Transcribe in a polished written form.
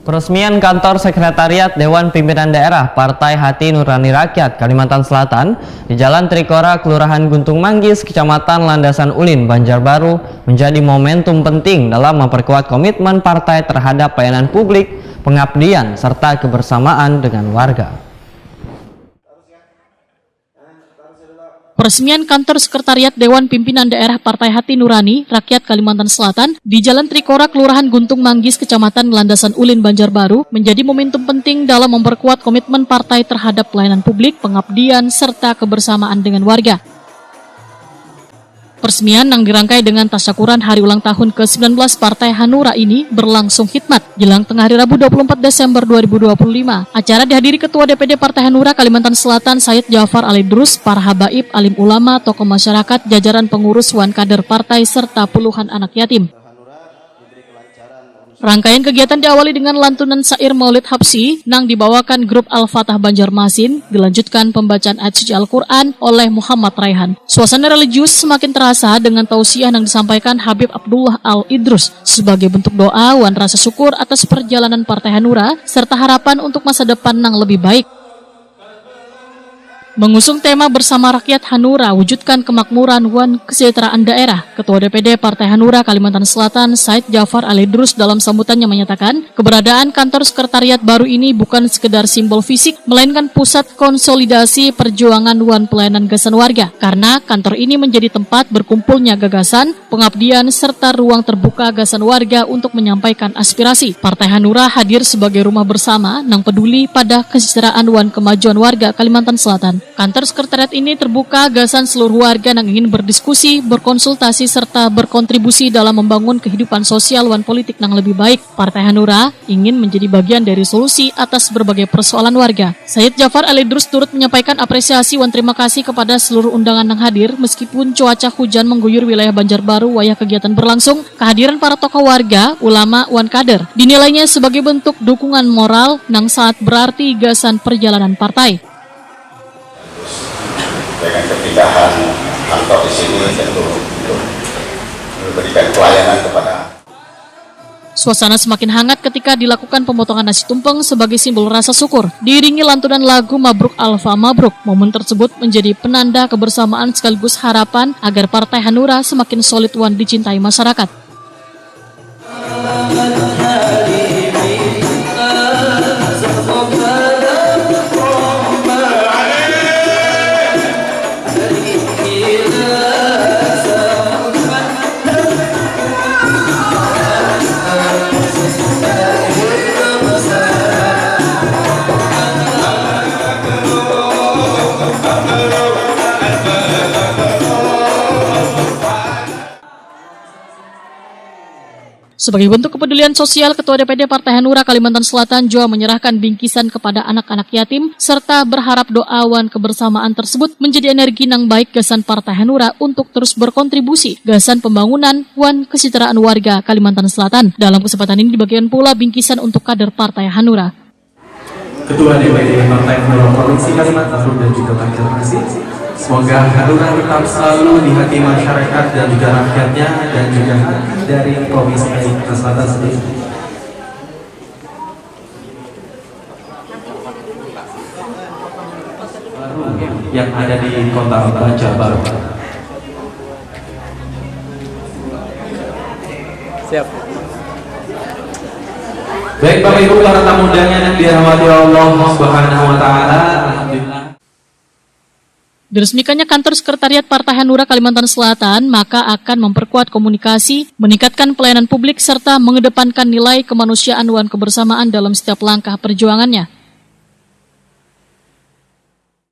Peresmian kantor sekretariat Dewan Pimpinan Daerah Partai Hati Nurani Rakyat Kalimantan Selatan di Jalan Trikora, Kelurahan Guntung Manggis, Kecamatan Landasan Ulin, Banjarbaru menjadi momentum penting dalam memperkuat komitmen partai terhadap pelayanan publik, pengabdian, serta kebersamaan dengan warga. Peresmian kantor sekretariat Dewan Pimpinan Daerah Partai Hati Nurani Rakyat Kalimantan Selatan di Jalan Trikora, Kelurahan Guntung Manggis, Kecamatan Landasan Ulin, Banjarbaru menjadi momentum penting dalam memperkuat komitmen partai terhadap pelayanan publik, pengabdian, serta kebersamaan dengan warga. Peresmian yang dirangkai dengan tasyakuran hari ulang tahun ke-19 Partai Hanura ini berlangsung khidmat jelang tengah hari Rabu 24 Desember 2025. Acara dihadiri Ketua DPD Partai Hanura Kalimantan Selatan Said Jafar Ali Idrus, para habaib, alim ulama, tokoh masyarakat, jajaran pengurus wan kader partai, serta puluhan anak yatim. Rangkaian kegiatan diawali dengan lantunan syair Maulid Habsyi yang dibawakan grup Al-Fatah Banjarmasin, dilanjutkan pembacaan ayat suci Al-Quran oleh Muhammad Raihan. Suasana religius semakin terasa dengan tausiah yang disampaikan Habib Abdullah Al-Idrus sebagai bentuk doa wan rasa syukur atas perjalanan Partai Hanura serta harapan untuk masa depan yang lebih baik. Mengusung tema bersama rakyat Hanura wujudkan kemakmuran wan kesejahteraan daerah, Ketua DPD Partai Hanura Kalimantan Selatan Said Jafar Ali Idrus dalam sambutannya menyatakan keberadaan kantor sekretariat baru ini bukan sekedar simbol fisik melainkan pusat konsolidasi perjuangan wan pelayanan gagasan warga, karena kantor ini menjadi tempat berkumpulnya gagasan, pengabdian, serta ruang terbuka gagasan warga untuk menyampaikan aspirasi. Partai Hanura hadir sebagai rumah bersama yang peduli pada kesejahteraan wan kemajuan warga Kalimantan Selatan. Kantor sekretariat ini terbuka gagasan seluruh warga yang ingin berdiskusi, berkonsultasi, serta berkontribusi dalam membangun kehidupan sosial wan politik yang lebih baik. Partai Hanura ingin menjadi bagian dari solusi atas berbagai persoalan warga. Said Jafar Ali Idrus turut menyampaikan apresiasi wan terima kasih kepada seluruh undangan yang hadir meskipun cuaca hujan mengguyur wilayah Banjarbaru wayah kegiatan berlangsung. Kehadiran para tokoh warga, ulama, wan kader dinilainya sebagai bentuk dukungan moral yang sangat berarti gagasan perjalanan partai. Dengan kepindahan kantor di sini tentu untuk memberikan pelayanan kepada. Suasana semakin hangat ketika dilakukan pemotongan nasi tumpeng sebagai simbol rasa syukur. Diiringi lantunan lagu Mabruk Alfa Mabruk, momen tersebut menjadi penanda kebersamaan sekaligus harapan agar Partai Hanura semakin solid wan dicintai masyarakat. Sebagai bentuk kepedulian sosial, Ketua DPD Partai Hanura Kalimantan Selatan juga menyerahkan bingkisan kepada anak-anak yatim, serta berharap doa wan kebersamaan tersebut menjadi energi yang baik gagasan Partai Hanura untuk terus berkontribusi gagasan pembangunan wan kesejahteraan warga Kalimantan Selatan. Dalam kesempatan ini dibagikan pula bingkisan untuk kader Partai Hanura. Ketua DPD Partai Hanura Provinsi Kalimantan dan juga Banjarmasin. Semoga Hanura tetap selalu di hati masyarakat dan juga rakyatnya dan juga dari Provinsi Kalimantan Selatan sendiri. Yang ada di kota Banjarbaru. Siap. Baik Bapak Ibu para tamu undangan yang dirahmati Allah Subhanahu wa taala, alhamdulillah. Diresmikannya kantor sekretariat Partai Hanura Kalimantan Selatan maka akan memperkuat komunikasi, meningkatkan pelayanan publik, serta mengedepankan nilai kemanusiaan wan kebersamaan dalam setiap langkah perjuangannya.